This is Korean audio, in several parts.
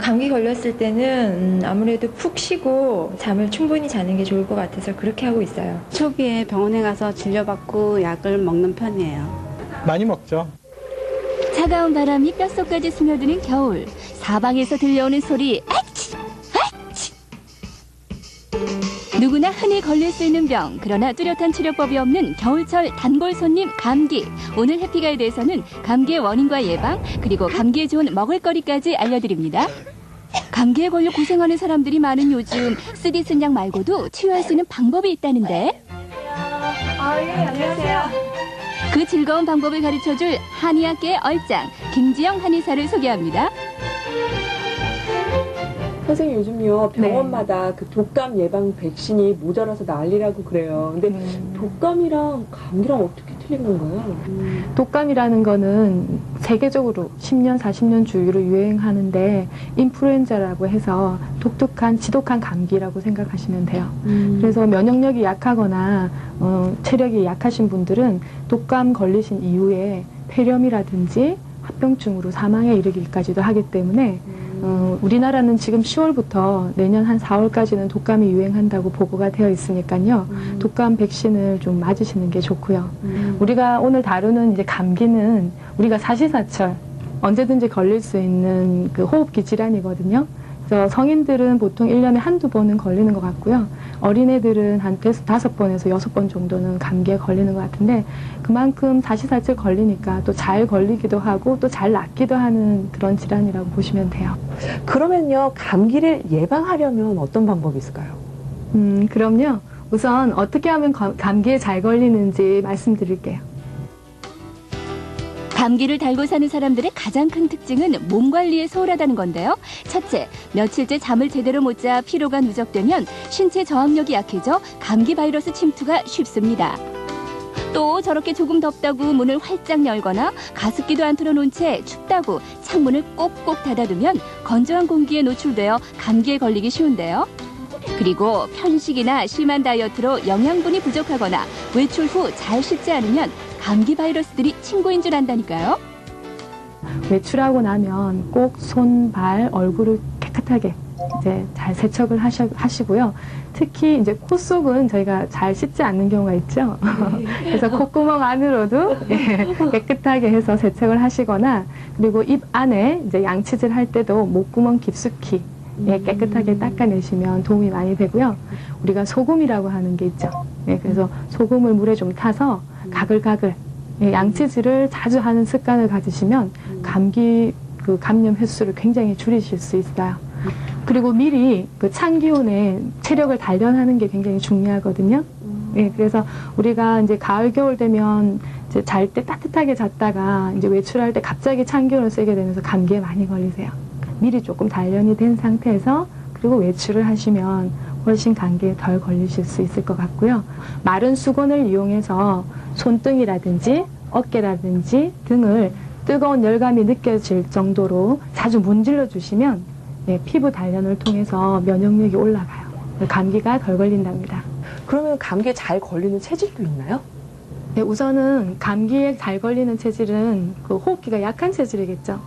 감기 걸렸을 때는 아무래도 푹 쉬고 잠을 충분히 자는 게 좋을 것 같아서 그렇게 하고 있어요. 초기에 병원에 가서 진료받고 약을 먹는 편이에요. 많이 먹죠. 차가운 바람이 뼛속까지 스며드는 겨울. 사방에서 들려오는 소리 아치! 아치! 누구나 흔히 걸릴 수 있는 병, 그러나 뚜렷한 치료법이 없는 겨울철 단골 손님 감기. 오늘 해피가에 대해서는 감기의 원인과 예방, 그리고 감기에 좋은 먹을거리까지 알려드립니다. 감기에 걸려 고생하는 사람들이 많은 요즘 쓰디 쓴 약 말고도 치유할 수 있는 방법이 있다는데. 안녕하세요. 그 즐거운 방법을 가르쳐줄 한의학계의 얼짱 김지영 한의사를 소개합니다. 선생님 요즘요 병원마다 그 독감 예방 백신이 모자라서 난리라고 그래요. 근데 독감이랑 감기랑 어떻게 틀린 건가요? 독감이라는 거는 세계적으로 10년, 40년 주기로 유행하는데 인플루엔자라고 해서 독특한 지독한 감기라고 생각하시면 돼요. 그래서 면역력이 약하거나 체력이 약하신 분들은 독감 걸리신 이후에 폐렴이라든지 합병증으로 사망에 이르기까지도 하기 때문에 우리나라는 지금 10월부터 내년 한 4월까지는 독감이 유행한다고 보고가 되어 있으니까요. 독감 백신을 좀 맞으시는 게 좋고요. 우리가 오늘 다루는 이제 감기는 우리가 사시사철 언제든지 걸릴 수 있는 그 호흡기 질환이거든요. 그래서 성인들은 보통 1년에 한두 번은 걸리는 것 같고요. 어린애들은 한 5번에서 6번 정도는 감기에 걸리는 것 같은데 그만큼 사시사철 걸리니까 또 잘 걸리기도 하고 또 잘 낫기도 하는 그런 질환이라고 보시면 돼요. 그러면요 감기를 예방하려면 어떤 방법이 있을까요? 그럼요. 우선 어떻게 하면 감기에 잘 걸리는지 말씀드릴게요. 감기를 달고 사는 사람들의 가장 큰 특징은 몸 관리에 소홀하다는 건데요. 첫째, 며칠째 잠을 제대로 못 자 피로가 누적되면 신체 저항력이 약해져 감기 바이러스 침투가 쉽습니다. 또 저렇게 조금 덥다고 문을 활짝 열거나 가습기도 안 틀어놓은 채 춥다고 창문을 꼭꼭 닫아두면 건조한 공기에 노출되어 감기에 걸리기 쉬운데요. 그리고 편식이나 심한 다이어트로 영양분이 부족하거나 외출 후 잘 씻지 않으면 감기 바이러스들이 친구인 줄 안다니까요. 외출하고 나면 꼭 손, 발, 얼굴을 깨끗하게 이제 잘 세척을 하시고요. 특히 이제 코 속은 저희가 잘 씻지 않는 경우가 있죠. 그래서 콧구멍 안으로도 깨끗하게 해서 세척을 하시거나 그리고 입 안에 이제 양치질 할 때도 목구멍 깊숙이 깨끗하게 닦아내시면 도움이 많이 되고요. 우리가 소금이라고 하는 게 있죠. 그래서 소금을 물에 좀 타서 가글가글 양치질을 자주 하는 습관을 가지시면 감기 그 감염 횟수를 굉장히 줄이실 수 있어요. 그리고 미리 그 찬 기온에 체력을 단련하는 게 굉장히 중요하거든요. 그래서 우리가 이제 가을 겨울 되면 이제 잘 때 따뜻하게 잤다가 이제 외출할 때 갑자기 찬 기온을 쐬게 되면서 감기에 많이 걸리세요. 미리 조금 단련이 된 상태에서 그리고 외출을 하시면 훨씬 감기에 덜 걸리실 수 있을 것 같고요. 마른 수건을 이용해서 손등이라든지 어깨라든지 등을 뜨거운 열감이 느껴질 정도로 자주 문질러 주시면 피부 단련을 통해서 면역력이 올라가요. 감기가 덜 걸린답니다. 그러면 감기에 잘 걸리는 체질도 있나요? 네, 우선은 감기에 잘 걸리는 체질은 그 호흡기가 약한 체질이겠죠.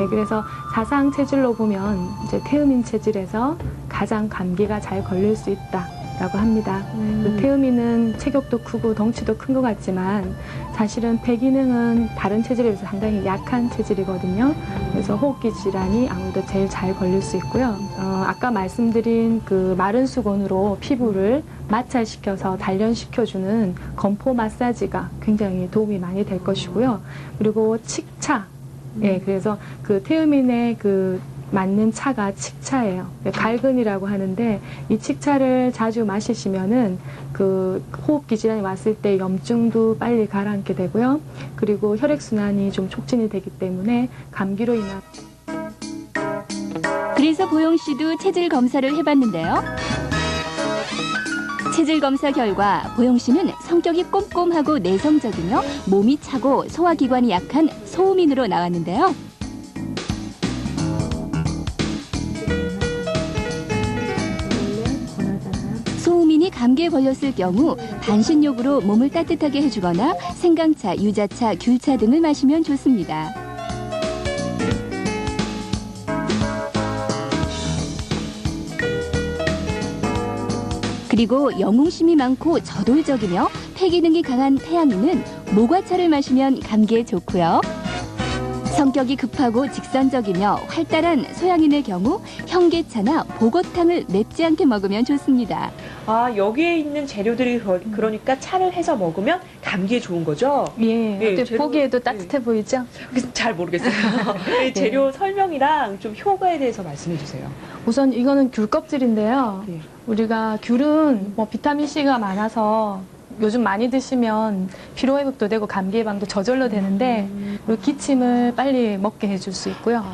그래서 사상 체질로 보면 이제 태음인 체질에서 가장 감기가 잘 걸릴 수 있다라고 합니다. 그 태음인은 체격도 크고 덩치도 큰 것 같지만 사실은 폐기능은 다른 체질에 비해서 상당히 약한 체질이거든요. 그래서 호흡기 질환이 아무래도 제일 잘 걸릴 수 있고요. 아까 말씀드린 그 마른 수건으로 피부를 마찰시켜서 단련시켜주는 건포 마사지가 굉장히 도움이 많이 될 것이고요. 그리고 칡차. 그래서 그 태음인의 그 맞는 차가 칡차예요. 갈근이라고 하는데 이 칡차를 자주 마시시면은 그 호흡기 질환이 왔을 때 염증도 빨리 가라앉게 되고요. 그리고 혈액순환이 좀 촉진이 되기 때문에 감기로 인한 그래서 보영 씨도 체질 검사를 해봤는데요. 체질 검사 결과 보영 씨는 성격이 꼼꼼하고 내성적이며 몸이 차고 소화기관이 약한 소음인으로 나왔는데요. 소음인이 감기에 걸렸을 경우 반신욕으로 몸을 따뜻하게 해주거나 생강차, 유자차, 귤차 등을 마시면 좋습니다. 그리고 영웅심이 많고 저돌적이며 폐기능이 강한 태양이는 모과차를 마시면 감기에 좋고요. 성격이 급하고 직선적이며 활달한 소양인의 경우 현계차나 보고탕을 맵지 않게 먹으면 좋습니다. 아, 여기에 있는 재료들이 그러니까 차를 해서 먹으면 감기에 좋은 거죠? 예, 예, 어때 재료- 보기에도 예. 따뜻해 보이죠? 잘 모르겠어요. 이 재료 설명이랑 좀 효과에 대해서 말씀해 주세요. 우선 이거는 귤 껍질인데요. 예. 우리가 귤은 뭐 비타민 C가 많아서 요즘 많이 드시면 피로 회복도 되고 감기 예방도 저절로 되는데 그리고 기침을 빨리 먹게 해줄 수 있고요.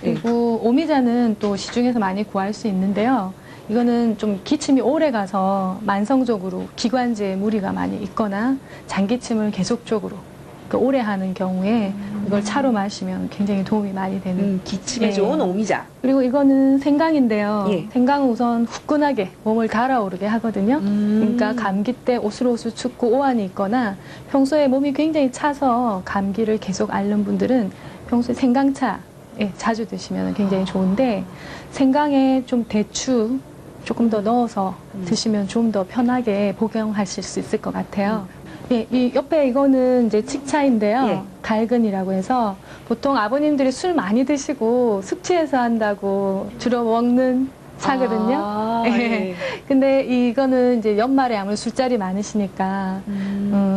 그리고 오미자는 또 시중에서 많이 구할 수 있는데요. 이거는 좀 기침이 오래 가서 만성적으로 기관지에 무리가 많이 있거나 장기침을 계속적으로 오래 하는 경우에 이걸 차로 마시면 굉장히 도움이 많이 되는. 기침에 예. 좋은 오미자. 그리고 이거는 생강인데요. 예. 생강은 우선 후끈하게 몸을 달아오르게 하거든요. 그러니까 감기 때 오슬오슬 춥고 오한이 있거나 평소에 몸이 굉장히 차서 감기를 계속 앓는 분들은 평소에 생강차 자주 드시면 굉장히 좋은데 생강에 좀 대추 조금 더 넣어서 드시면 좀 더 편하게 복용하실 수 있을 것 같아요. 예, 이 옆에 이거는 이제 칡차인데요. 예. 갈근이라고 해서 보통 아버님들이 술 많이 드시고 숙취해서 한다고 주로 먹는 차거든요. 아, 예. 예. 근데 이거는 이제 연말에 아무래도 술자리 많으시니까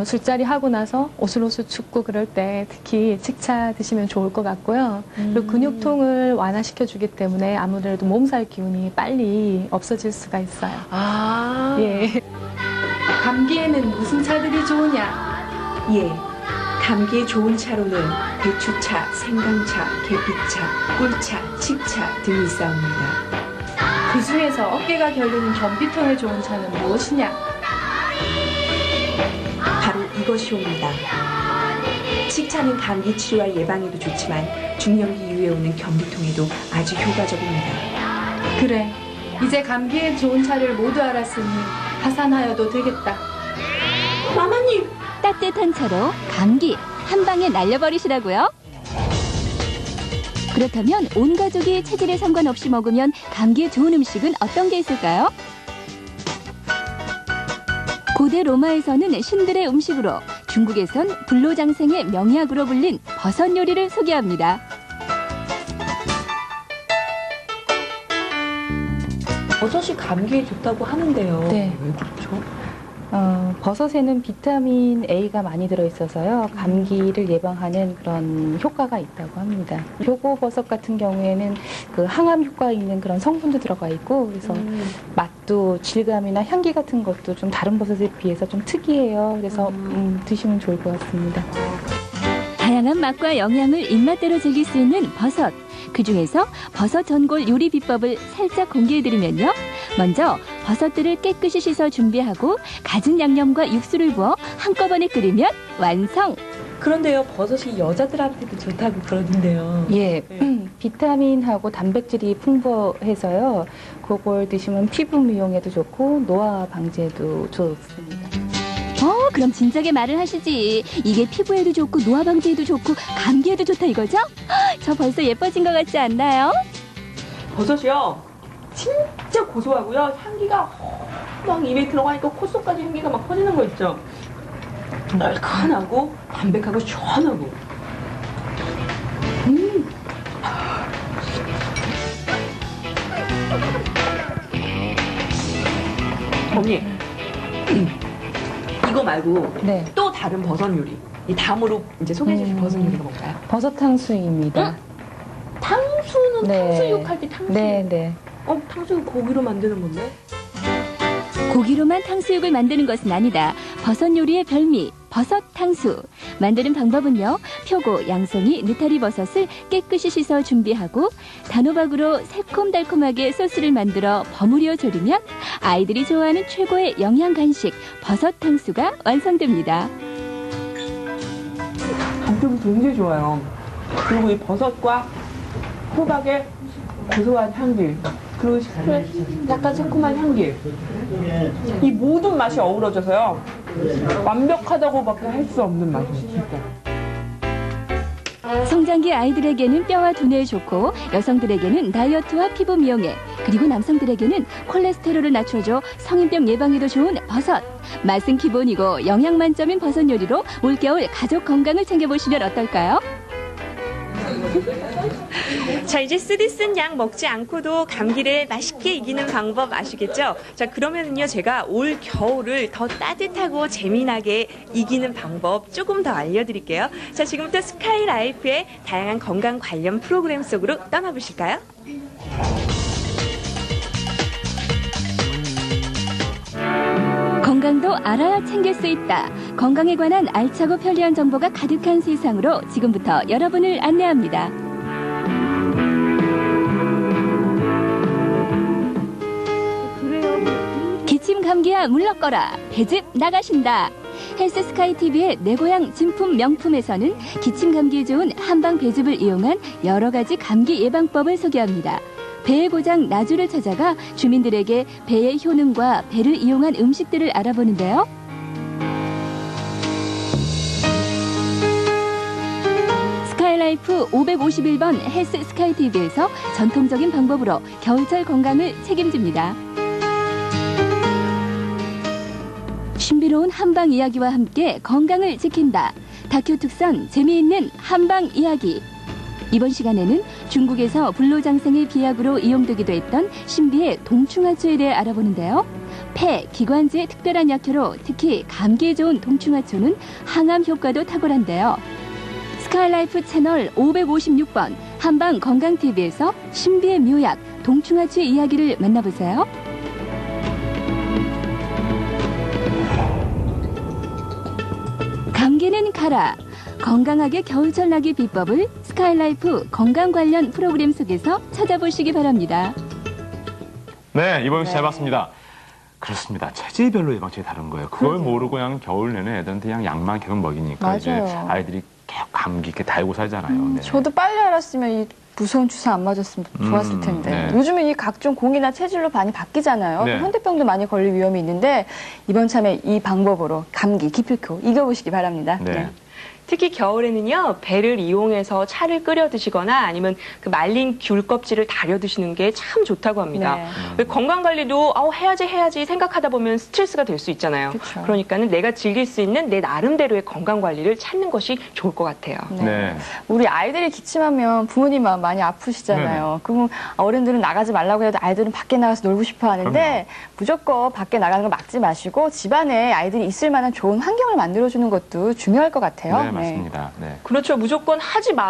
술자리 하고 나서 오슬오슬 춥고 그럴 때 특히 칡차 드시면 좋을 것 같고요. 그리고 근육통을 완화시켜 주기 때문에 아무래도 몸살 기운이 빨리 없어질 수가 있어요. 아, 예. 감기에는 무슨 차들이 좋으냐? 예, 감기에 좋은 차로는 대추차, 생강차, 계피차, 꿀차, 칡차 등이 있사옵니다. 그 중에서 어깨가 결리는 변비통에 좋은 차는 무엇이냐? 바로 이것이옵니다. 칡차는 감기 치료와 예방에도 좋지만 중년기 이후에 오는 변비통에도 아주 효과적입니다. 그래, 이제 감기에 좋은 차를 모두 알았으니 하산하여도 되겠다. 마마님! 따뜻한 차로 감기 한 방에 날려버리시라고요? 그렇다면 온 가족이 체질에 상관없이 먹으면 감기에 좋은 음식은 어떤 게 있을까요? 고대 로마에서는 신들의 음식으로, 중국에선 불로장생의 명약으로 불린 버섯 요리를 소개합니다. 버섯이 감기에 좋다고 하는데요. 네. 왜 그렇죠? 버섯에는 비타민 A가 많이 들어있어서요. 감기를 예방하는 그런 효과가 있다고 합니다. 표고버섯 같은 경우에는 그 항암 효과 있는 그런 성분도 들어가 있고 그래서 맛도 질감이나 향기 같은 것도 좀 다른 버섯에 비해서 좀 특이해요. 그래서 드시면 좋을 것 같습니다. 다양한 맛과 영양을 입맛대로 즐길 수 있는 버섯. 그중에서 버섯 전골 요리 비법을 살짝 공개해드리면요. 먼저 버섯들을 깨끗이 씻어 준비하고 갖은 양념과 육수를 부어 한꺼번에 끓이면 완성! 그런데요, 버섯이 여자들한테도 좋다고 그러는데요. 예, 비타민하고 단백질이 풍부해서요. 그걸 드시면 피부 미용에도 좋고 노화 방지에도 좋습니다. 그럼 진작에 말을 하시지. 이게 피부에도 좋고 노화 방지에도 좋고 감기에도 좋다 이거죠? 저 벌써 예뻐진 것 같지 않나요? 버섯이요, 진짜 고소하고요. 향기가 막 입에 들어가니까 콧속까지 향기가 막 퍼지는 거 있죠. 얼큰하고 담백하고 시원하고. 언니, 이거 말고 네, 또 다른 버섯 요리. 이 다음으로 이제 소개해 주실 버섯 요리가 뭔가요? 버섯 탕수육입니다. 탕수는 네. 탕수육 할 때 탕수육. 네. 탕수육 고기로 만드는 건데? 고기로만 탕수육을 만드는 것은 아니다. 버섯 요리의 별미, 버섯 탕수. 만드는 방법은요. 표고, 양송이, 느타리 버섯을 깨끗이 씻어 준비하고 단호박으로 새콤달콤하게 소스를 만들어 버무려 졸이면 아이들이 좋아하는 최고의 영양 간식, 버섯 탕수가 완성됩니다. 감촉이 굉장히 좋아요. 그리고 이 버섯과 호박의 고소한 향기, 그리고 식초의 약간 새콤한 향기, 이 모든 맛이 어우러져서요 완벽하다고밖에 할 수 없는 맛이에요, 진짜. 성장기 아이들에게는 뼈와 두뇌에 좋고 여성들에게는 다이어트와 피부 미용에 그리고 남성들에게는 콜레스테롤을 낮춰줘 성인병 예방에도 좋은 버섯. 맛은 기본이고 영양 만점인 버섯 요리로 올겨울 가족 건강을 챙겨보시면 어떨까요? 자, 이제 쓰디 쓴 약 먹지 않고도 감기를 맛있게 이기는 방법 아시겠죠? 자, 그러면은요, 제가 올 겨울을 더 따뜻하고 재미나게 이기는 방법 조금 더 알려드릴게요. 자, 지금부터 스카이라이프의 다양한 건강 관련 프로그램 속으로 떠나보실까요? 건강도 알아야 챙길 수 있다. 건강에 관한 알차고 편리한 정보가 가득한 세상으로 지금부터 여러분을 안내합니다. 기침 감기야 물러거라. 배즙 나가신다. 헬스 스카이 TV의 내 고향 진품 명품에서는 기침 감기에 좋은 한방 배즙을 이용한 여러 가지 감기 예방법을 소개합니다. 배의 고장 나주를 찾아가 주민들에게 배의 효능과 배를 이용한 음식들을 알아보는데요. 스카이라이프 551번 헬스 스카이 TV에서 전통적인 방법으로 겨울철 건강을 책임집니다. 신비로운 한방 이야기와 함께 건강을 지킨다. 다큐 특선 재미있는 한방 이야기. 이번 시간에는 중국에서 불로장생의 비약으로 이용되기도 했던 신비의 동충하초에 대해 알아보는데요. 폐, 기관지의 특별한 약효로 특히 감기에 좋은 동충하초는 항암 효과도 탁월한데요. 스카이라이프 채널 556번 한방 건강TV에서 신비의 묘약, 동충하초의 이야기를 만나보세요. 감기는 가라. 건강하게 겨울철 나기 비법을 스카이라이프 건강 관련 프로그램 속에서 찾아보시기 바랍니다. 네, 이번 주 잘 봤습니다. 그렇습니다. 체질별로 예방책이 다른 거예요. 그걸 모르고 그냥 겨울 내내 애들한테 그냥 약만 계속 먹이니까 이제 맞아요. 아이들이 계속 감기 이렇게 달고 살잖아요. 네. 저도 빨리 알았으면 이 무서운 주사 안 맞았으면 좋았을 텐데. 네. 요즘은 이 각종 공이나 체질로 많이 바뀌잖아요. 네. 현대병도 많이 걸릴 위험이 있는데 이번 참에 이 방법으로 감기, 기필코 이겨보시기 바랍니다. 네. 특히 겨울에는요, 배를 이용해서 차를 끓여 드시거나 아니면 그 말린 귤 껍질을 다려 드시는 게 참 좋다고 합니다. 네. 건강 관리도 해야지 생각하다 보면 스트레스가 될 수 있잖아요. 그쵸. 그러니까는 내가 즐길 수 있는 내 나름대로의 건강 관리를 찾는 것이 좋을 것 같아요. 네. 우리 아이들이 기침하면 부모님 마음 많이 아프시잖아요. 그러면 어른들은 나가지 말라고 해도 아이들은 밖에 나가서 놀고 싶어 하는데 무조건 밖에 나가는 걸 막지 마시고 집안에 아이들이 있을 만한 좋은 환경을 만들어주는 것도 중요할 것 같아요. 네, 맞습니다. 네. 그렇죠. 무조건 하지 마.